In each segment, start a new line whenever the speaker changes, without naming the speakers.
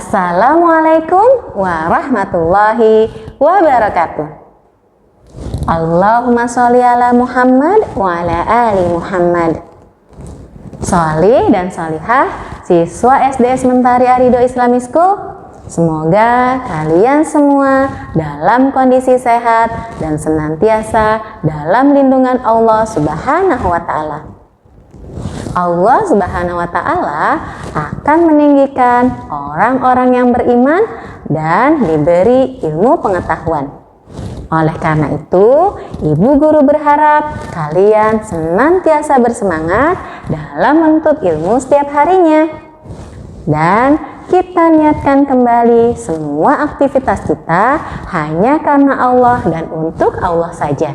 Assalamualaikum warahmatullahi wabarakatuh. Allahumma sholli ala Muhammad wa ala ali Muhammad. Sholli dan sholihah siswa SDS Mentari Arido Islamic School, semoga kalian semua dalam kondisi sehat dan senantiasa dalam lindungan Allah Subhanahu wa Ta'ala. Allah Subhanahu wa Ta'ala akan meninggikan orang-orang yang beriman dan diberi ilmu pengetahuan. Oleh karena itu, Ibu Guru berharap kalian senantiasa bersemangat dalam menuntut ilmu setiap harinya. Dan kita niatkan kembali semua aktivitas kita hanya karena Allah dan untuk Allah saja.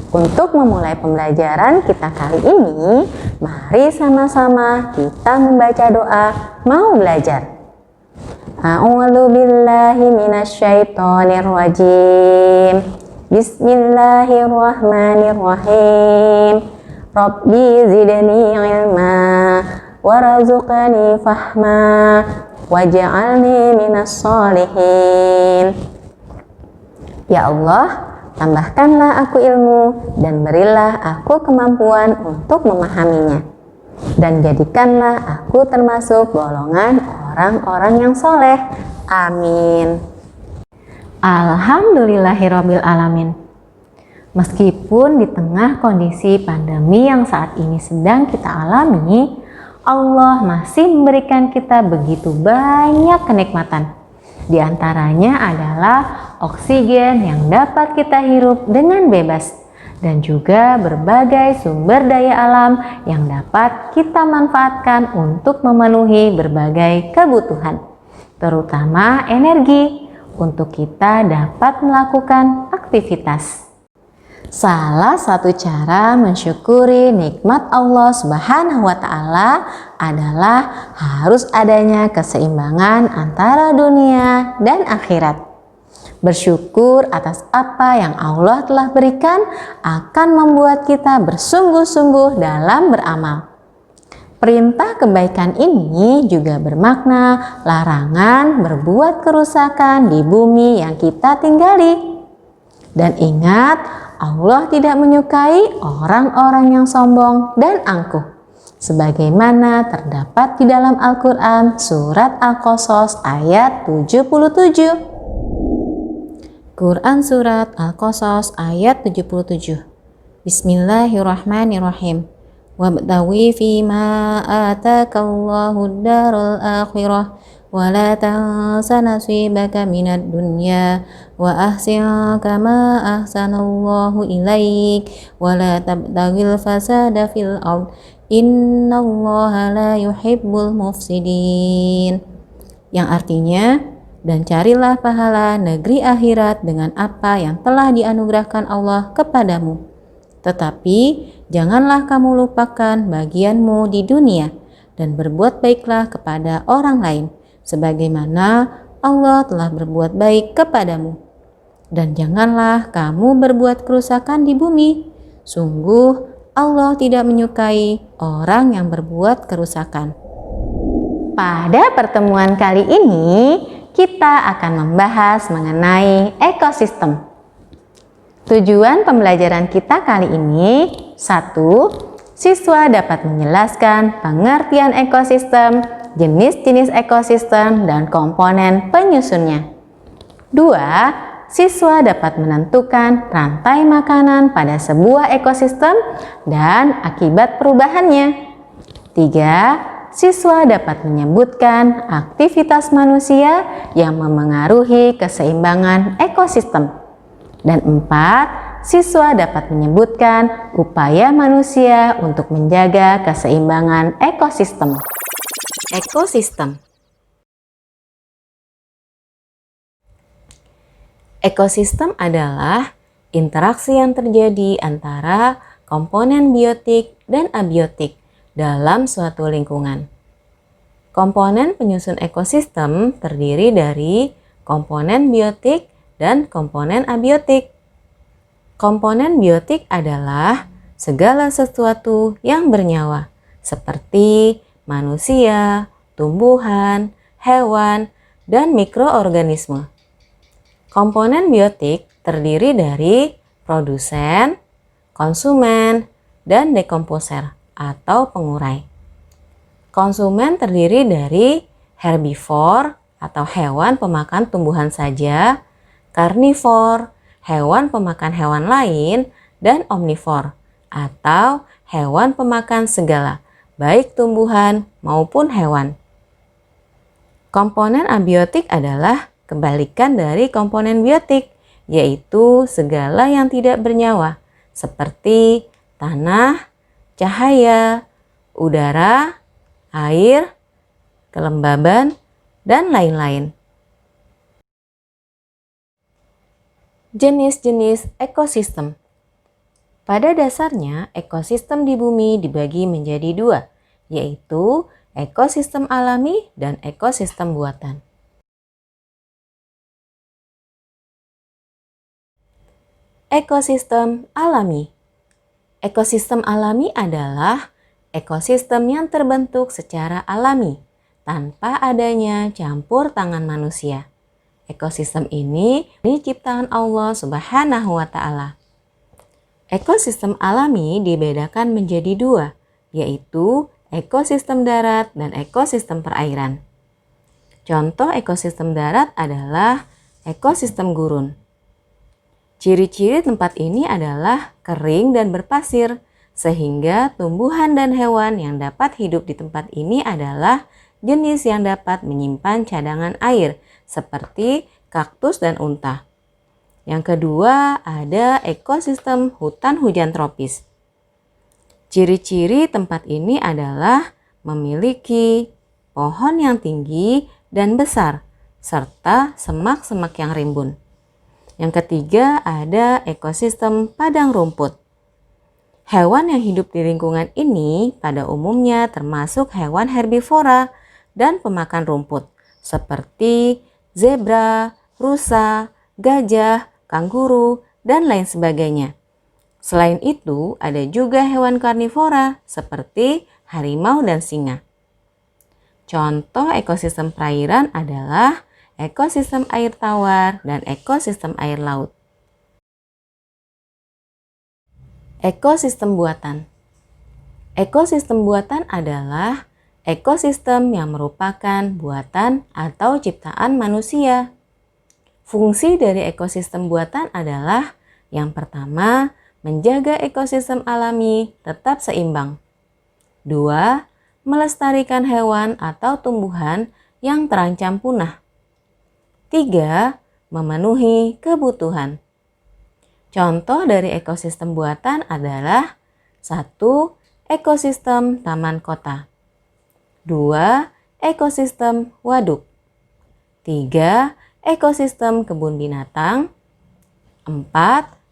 Untuk memulai pembelajaran kita kali ini, mari sama-sama kita membaca doa mau belajar. A'udzu billahi minasyaitonir rajim. Bismillahirrahmanirrahim. Rabbi zidni ilma warzuqni fahma waj'alni minas sholihin. Ya Allah, tambahkanlah aku ilmu dan berilah aku kemampuan untuk memahaminya. Dan jadikanlah aku termasuk golongan orang-orang yang soleh. Amin. Alhamdulillahirabbil alamin. Meskipun di tengah kondisi pandemi yang saat ini sedang kita alami, Allah masih memberikan kita begitu banyak kenikmatan. Di antaranya adalah oksigen yang dapat kita hirup dengan bebas dan juga berbagai sumber daya alam yang dapat kita manfaatkan untuk memenuhi berbagai kebutuhan, terutama energi untuk kita dapat melakukan aktivitas. Salah satu cara mensyukuri nikmat Allah Subhanahu wa Ta'ala adalah harus adanya keseimbangan antara dunia dan akhirat. Bersyukur atas apa yang Allah telah berikan akan membuat kita bersungguh-sungguh dalam beramal. Perintah kebaikan ini juga bermakna larangan berbuat kerusakan di bumi yang kita tinggali. Dan ingat, Allah tidak menyukai orang-orang yang sombong dan angkuh, sebagaimana terdapat di dalam Al-Quran surat Al-Qasas ayat 77. Quran surat Al-Qasas ayat 77. Bismillahirrahmanirrahim. Wabtawi fima atakallahu darul akhirah wa la tansa nasibaka minad dunya wa ahsin kama ahsanallahu ilaik wa la tabtaghil fasada fil ard innallaha la yuhibbul mufsidin. Yang artinya, dan carilah pahala negeri akhirat dengan apa yang telah dianugerahkan Allah kepadamu. Tetapi janganlah kamu lupakan bagianmu di dunia dan berbuat baiklah kepada orang lain, sebagaimana Allah telah berbuat baik kepadamu. Dan janganlah kamu berbuat kerusakan di bumi. Sungguh Allah tidak menyukai orang yang berbuat kerusakan. Pada pertemuan kali ini, kita akan membahas mengenai ekosistem. Tujuan pembelajaran kita kali ini, 1. Siswa dapat menjelaskan pengertian ekosistem, jenis-jenis ekosistem, dan komponen penyusunnya. 2. Siswa dapat menentukan rantai makanan pada sebuah ekosistem dan akibat perubahannya. 3. Siswa dapat menyebutkan aktivitas manusia yang memengaruhi keseimbangan ekosistem. Dan 4. Siswa dapat menyebutkan upaya manusia untuk menjaga keseimbangan ekosistem. Ekosistem. Ekosistem adalah interaksi yang terjadi antara komponen biotik dan abiotik dalam suatu lingkungan. Komponen penyusun ekosistem terdiri dari komponen biotik dan komponen abiotik. Komponen biotik adalah segala sesuatu yang bernyawa, seperti manusia, tumbuhan,
hewan, dan mikroorganisme. Komponen biotik terdiri dari produsen, konsumen, dan dekomposer atau pengurai. Konsumen terdiri dari herbivor atau hewan pemakan tumbuhan saja, karnivor, hewan pemakan hewan lain, dan omnivor atau hewan pemakan segala, baik tumbuhan maupun hewan. Komponen abiotik adalah kebalikan dari komponen biotik, yaitu segala yang tidak bernyawa, seperti tanah, cahaya, udara, air, kelembaban, dan lain-lain. Jenis-jenis ekosistem. Pada dasarnya, ekosistem di bumi dibagi menjadi dua, yaitu ekosistem alami dan ekosistem buatan. Ekosistem alami. Ekosistem alami adalah ekosistem yang terbentuk secara alami, tanpa adanya campur tangan manusia. Ekosistem ini diciptakan Allah Subhanahu wa Ta'ala. Ekosistem alami dibedakan menjadi dua, yaitu ekosistem darat dan ekosistem perairan. Contoh ekosistem darat adalah ekosistem gurun. Ciri-ciri tempat ini adalah kering dan berpasir, sehingga tumbuhan dan hewan yang dapat hidup di tempat ini adalah jenis yang dapat menyimpan cadangan air, seperti kaktus dan unta. Yang kedua, ada ekosistem hutan hujan tropis. Ciri-ciri tempat ini adalah memiliki pohon yang tinggi dan besar, serta semak-semak yang rimbun. Yang ketiga, ada ekosistem padang rumput. Hewan yang hidup di lingkungan ini pada umumnya termasuk hewan herbivora dan pemakan rumput, seperti zebra, rusa, gajah, kanguru, dan lain sebagainya. Selain itu, ada juga hewan karnivora seperti harimau dan singa. Contoh ekosistem perairan adalah ekosistem air tawar dan ekosistem air laut. Ekosistem buatan. Ekosistem buatan adalah ekosistem yang merupakan buatan atau ciptaan manusia. Fungsi dari ekosistem buatan adalah yang pertama, menjaga ekosistem alami tetap seimbang. 2. Melestarikan hewan atau tumbuhan yang terancam punah. 3. Memenuhi kebutuhan. Contoh dari ekosistem buatan adalah 1. Ekosistem taman kota. 2. Ekosistem waduk. 3. Ekosistem kebun binatang. 4.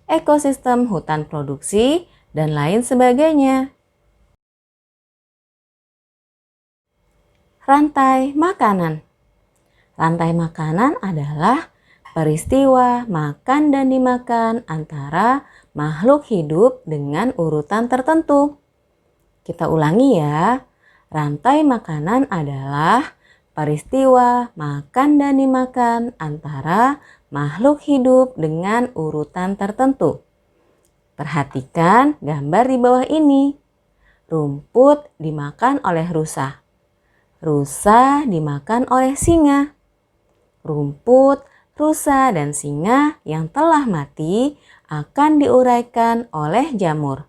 Ekosistem hutan produksi, dan lain sebagainya. Rantai makanan. Rantai makanan adalah peristiwa makan dan dimakan antara makhluk hidup dengan urutan tertentu. Kita ulangi ya. Rantai makanan adalah peristiwa makan dan dimakan antara makhluk hidup dengan urutan tertentu. Perhatikan gambar di bawah ini. Rumput dimakan oleh rusa. Rusa dimakan oleh singa. Rumput, rusa, dan singa yang telah mati akan diuraikan oleh jamur.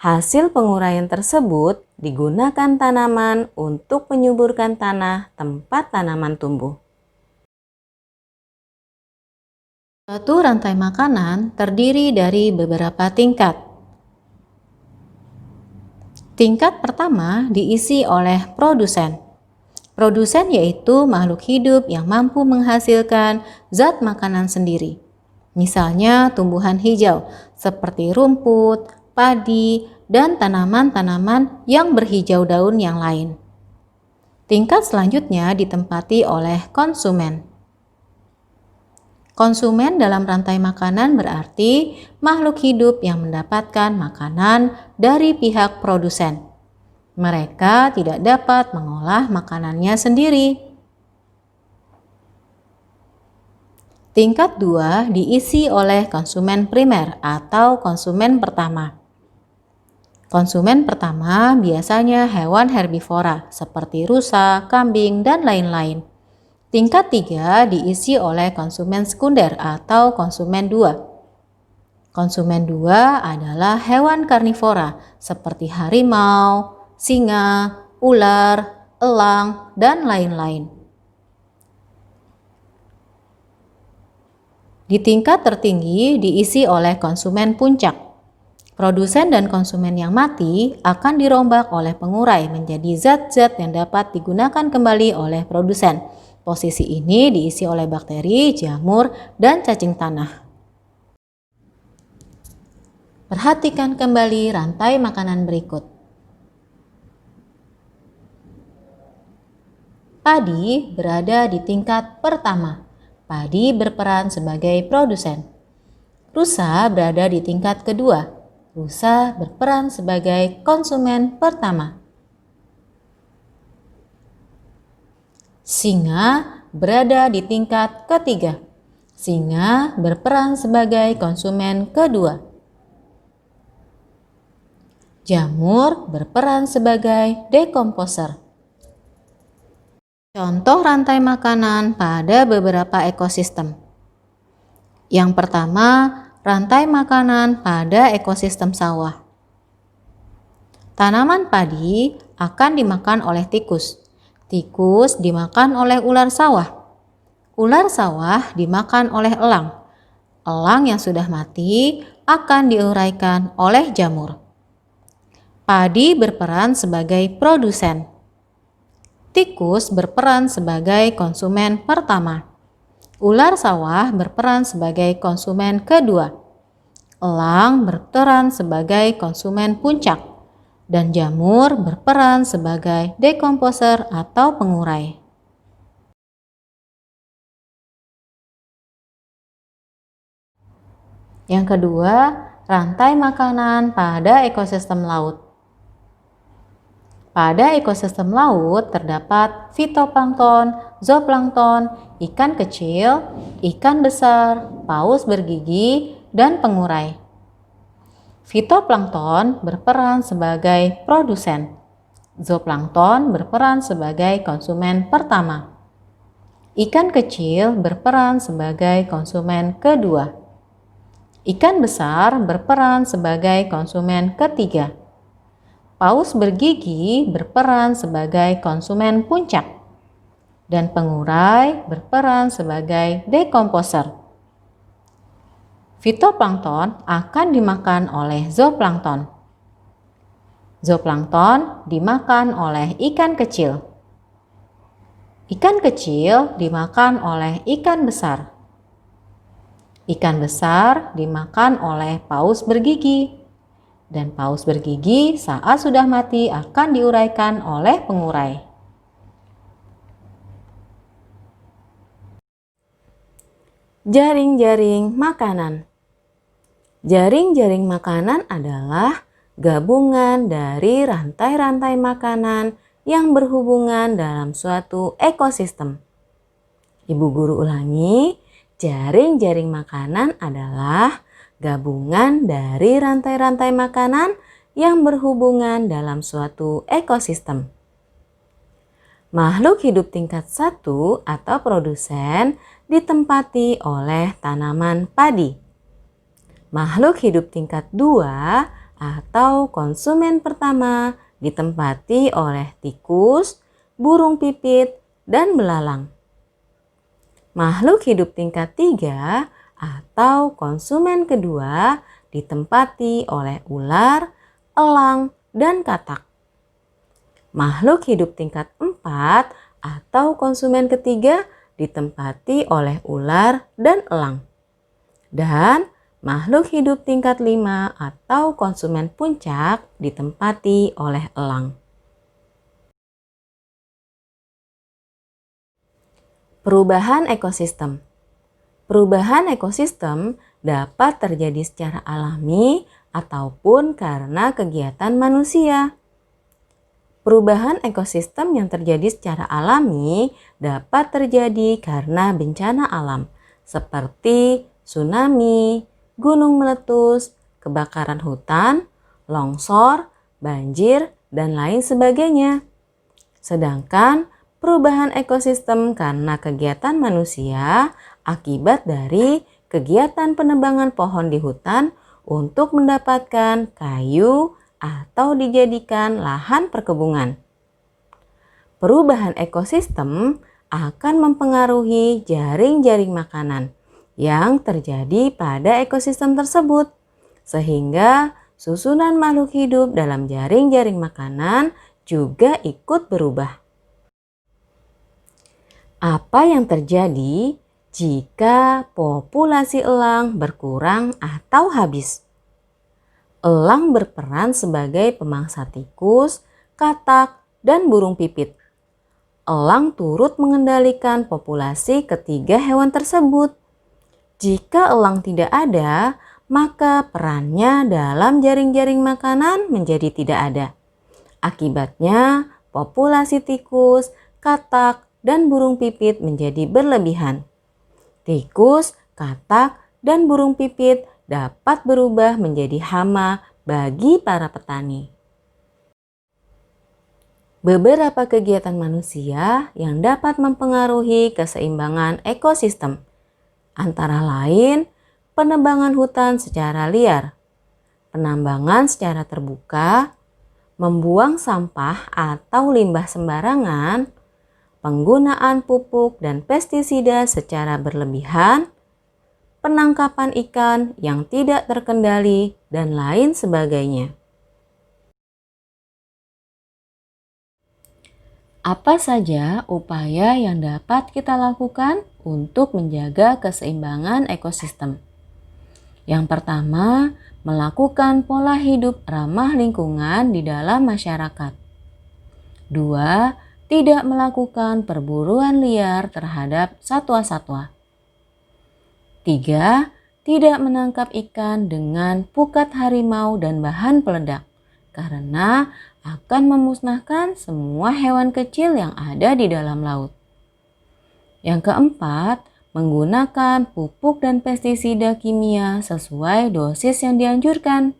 Hasil penguraian tersebut digunakan tanaman untuk menyuburkan tanah tempat tanaman tumbuh.
Suatu rantai makanan terdiri dari beberapa tingkat. Tingkat pertama diisi oleh produsen. Produsen yaitu makhluk hidup yang mampu menghasilkan zat makanan sendiri. Misalnya tumbuhan hijau seperti rumput, padi, dan tanaman-tanaman yang berhijau daun yang lain. Tingkat selanjutnya ditempati oleh konsumen. Konsumen dalam rantai makanan berarti makhluk hidup yang mendapatkan makanan dari pihak produsen. Mereka tidak dapat mengolah makanannya sendiri.
Tingkat 2 diisi oleh konsumen primer atau konsumen pertama. Konsumen pertama biasanya hewan herbivora seperti rusa, kambing, dan lain-lain. Tingkat 3 diisi oleh konsumen sekunder atau konsumen 2. Konsumen 2 adalah hewan karnivora seperti harimau, singa, ular, elang, dan lain-lain. Di tingkat tertinggi diisi oleh konsumen puncak. Produsen dan konsumen yang mati akan dirombak oleh pengurai menjadi zat-zat yang dapat digunakan kembali oleh produsen. Posisi ini diisi oleh bakteri, jamur, dan cacing tanah. Perhatikan kembali rantai makanan berikut. Padi berada di tingkat pertama. Padi berperan sebagai produsen. Rusa berada di tingkat kedua. Rusa berperan sebagai konsumen pertama. Singa berada di tingkat ketiga. Singa berperan sebagai konsumen kedua. Jamur berperan sebagai dekomposer. Contoh rantai makanan pada beberapa ekosistem. Yang pertama, rantai makanan pada ekosistem sawah. Tanaman padi akan dimakan oleh tikus. Tikus dimakan oleh ular sawah. Ular sawah dimakan oleh elang. Elang yang sudah mati akan diuraikan oleh jamur. Padi berperan sebagai produsen. Tikus berperan sebagai konsumen pertama. Ular sawah berperan sebagai konsumen kedua. Elang berperan sebagai konsumen puncak. Dan jamur berperan sebagai dekomposer atau pengurai. Yang kedua, rantai makanan pada ekosistem laut. Pada ekosistem laut terdapat fitoplankton, zooplankton, ikan kecil, ikan besar, paus bergigi, dan pengurai. Fitoplankton berperan sebagai produsen. Zooplankton berperan sebagai konsumen pertama. Ikan kecil berperan sebagai konsumen kedua. Ikan besar berperan sebagai konsumen ketiga. Paus bergigi berperan sebagai konsumen puncak, dan pengurai berperan sebagai dekomposer. Fitoplankton akan dimakan oleh zooplankton. Zooplankton dimakan oleh ikan kecil. Ikan kecil dimakan oleh ikan besar. Ikan besar dimakan oleh paus bergigi. Dan paus bergigi saat sudah mati akan diuraikan oleh pengurai. Jaring-jaring makanan. Jaring-jaring makanan adalah gabungan dari rantai-rantai makanan yang berhubungan dalam suatu ekosistem. Ibu guru ulangi, jaring-jaring makanan adalah gabungan dari rantai-rantai makanan yang berhubungan dalam suatu ekosistem. Makhluk hidup tingkat 1 atau produsen ditempati oleh tanaman padi. Makhluk hidup tingkat 2 atau konsumen pertama ditempati oleh tikus, burung pipit, dan belalang. Makhluk hidup tingkat 3 atau konsumen kedua ditempati oleh ular, elang, dan katak. Makhluk hidup tingkat 4 atau konsumen ketiga ditempati oleh ular dan elang. Dan makhluk hidup tingkat 5 atau konsumen puncak ditempati oleh elang. Perubahan ekosistem. Perubahan ekosistem dapat terjadi secara alami ataupun karena kegiatan manusia. Perubahan ekosistem yang terjadi secara alami dapat terjadi karena bencana alam, seperti tsunami, gunung meletus, kebakaran hutan, longsor, banjir, dan lain sebagainya. Sedangkan perubahan ekosistem karena kegiatan manusia akibat dari kegiatan penebangan pohon di hutan untuk mendapatkan kayu atau dijadikan lahan perkebunan. Perubahan ekosistem akan mempengaruhi jaring-jaring makanan yang terjadi pada ekosistem tersebut, sehingga susunan makhluk hidup dalam jaring-jaring makanan juga ikut berubah. Apa yang terjadi jika populasi elang berkurang atau habis? Elang berperan sebagai pemangsa tikus, katak, dan burung pipit. Elang turut mengendalikan populasi ketiga hewan tersebut. Jika elang tidak ada, maka perannya dalam jaring-jaring makanan menjadi tidak ada. Akibatnya, populasi tikus, katak, dan burung pipit menjadi berlebihan. Tikus, katak, dan burung pipit dapat berubah menjadi hama bagi para petani. Beberapa kegiatan manusia yang dapat mempengaruhi keseimbangan ekosistem, antara lain penebangan hutan secara liar, penambangan secara terbuka, membuang sampah atau limbah sembarangan, penggunaan pupuk dan pestisida secara berlebihan, penangkapan ikan yang tidak terkendali, dan lain sebagainya. Apa saja upaya yang dapat kita lakukan untuk menjaga keseimbangan ekosistem? Yang pertama, melakukan pola hidup ramah lingkungan di dalam masyarakat. 2. Tidak melakukan perburuan liar terhadap satwa-satwa. 3. Tidak menangkap ikan dengan pukat harimau dan bahan peledak, karena akan memusnahkan semua hewan kecil yang ada di dalam laut. Yang keempat, menggunakan pupuk dan pestisida kimia sesuai dosis yang dianjurkan.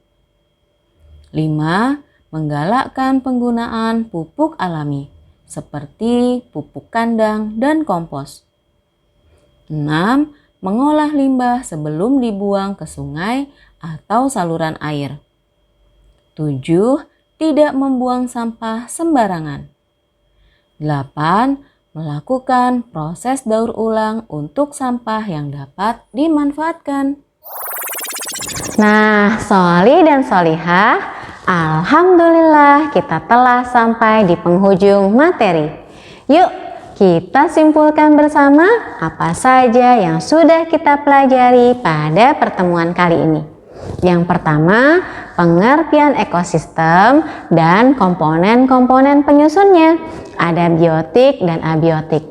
5. Menggalakkan penggunaan pupuk alami seperti pupuk kandang dan kompos. 6. Mengolah limbah sebelum dibuang ke sungai atau saluran air. 7. Tidak membuang sampah sembarangan. 8. Melakukan proses daur ulang untuk sampah yang dapat dimanfaatkan.
Nah, Sholi dan Sholihah, alhamdulillah kita telah sampai di penghujung materi. Yuk, kita simpulkan bersama apa saja yang sudah kita pelajari pada pertemuan kali ini. Yang pertama, pengertian ekosistem dan komponen-komponen penyusunnya. Ada biotik dan abiotik.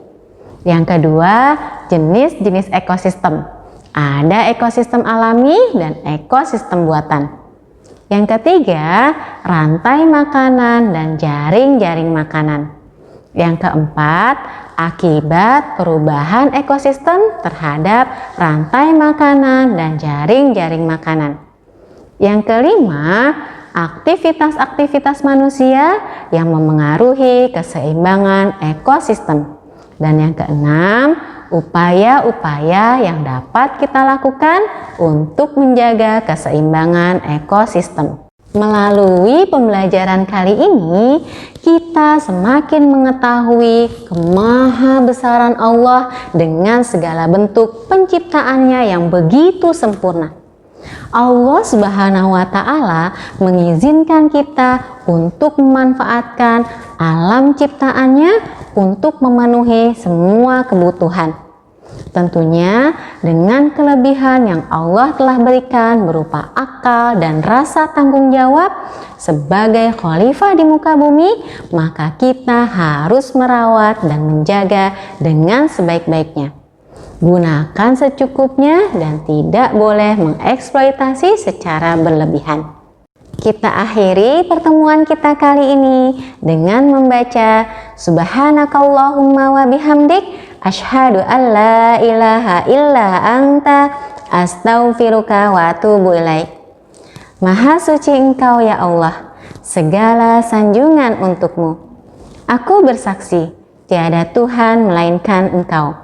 Yang kedua, jenis-jenis ekosistem. Ada ekosistem alami dan ekosistem buatan. Yang ketiga, rantai makanan dan jaring-jaring makanan. Yang keempat, akibat perubahan ekosistem terhadap rantai makanan dan jaring-jaring makanan. Yang kelima, aktivitas-aktivitas manusia yang memengaruhi keseimbangan ekosistem. Dan yang keenam, upaya-upaya yang dapat kita lakukan untuk menjaga keseimbangan ekosistem. Melalui pembelajaran kali ini, kita semakin mengetahui kemahabesaran Allah dengan segala bentuk penciptaannya yang begitu sempurna. Allah Subhanahu wa Ta'ala mengizinkan kita untuk memanfaatkan alam ciptaannya untuk memenuhi semua kebutuhan. Tentunya dengan kelebihan yang Allah telah berikan berupa akal dan rasa tanggung jawab sebagai khalifah di muka bumi, maka kita harus merawat dan menjaga dengan sebaik-baiknya. Gunakan secukupnya dan tidak boleh mengeksploitasi secara berlebihan. Kita akhiri pertemuan kita kali ini dengan membaca Subhanakallahumma wa bihamdik Asyhadu an la ilaha illa anta astaghfiruka wa atubu ilaik. Maha suci Engkau ya Allah, segala sanjungan untukmu. Aku bersaksi, tiada Tuhan melainkan Engkau.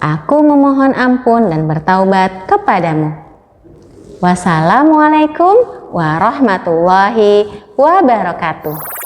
Aku memohon ampun dan bertaubat kepadamu. Wassalamualaikum warahmatullahi wabarakatuh.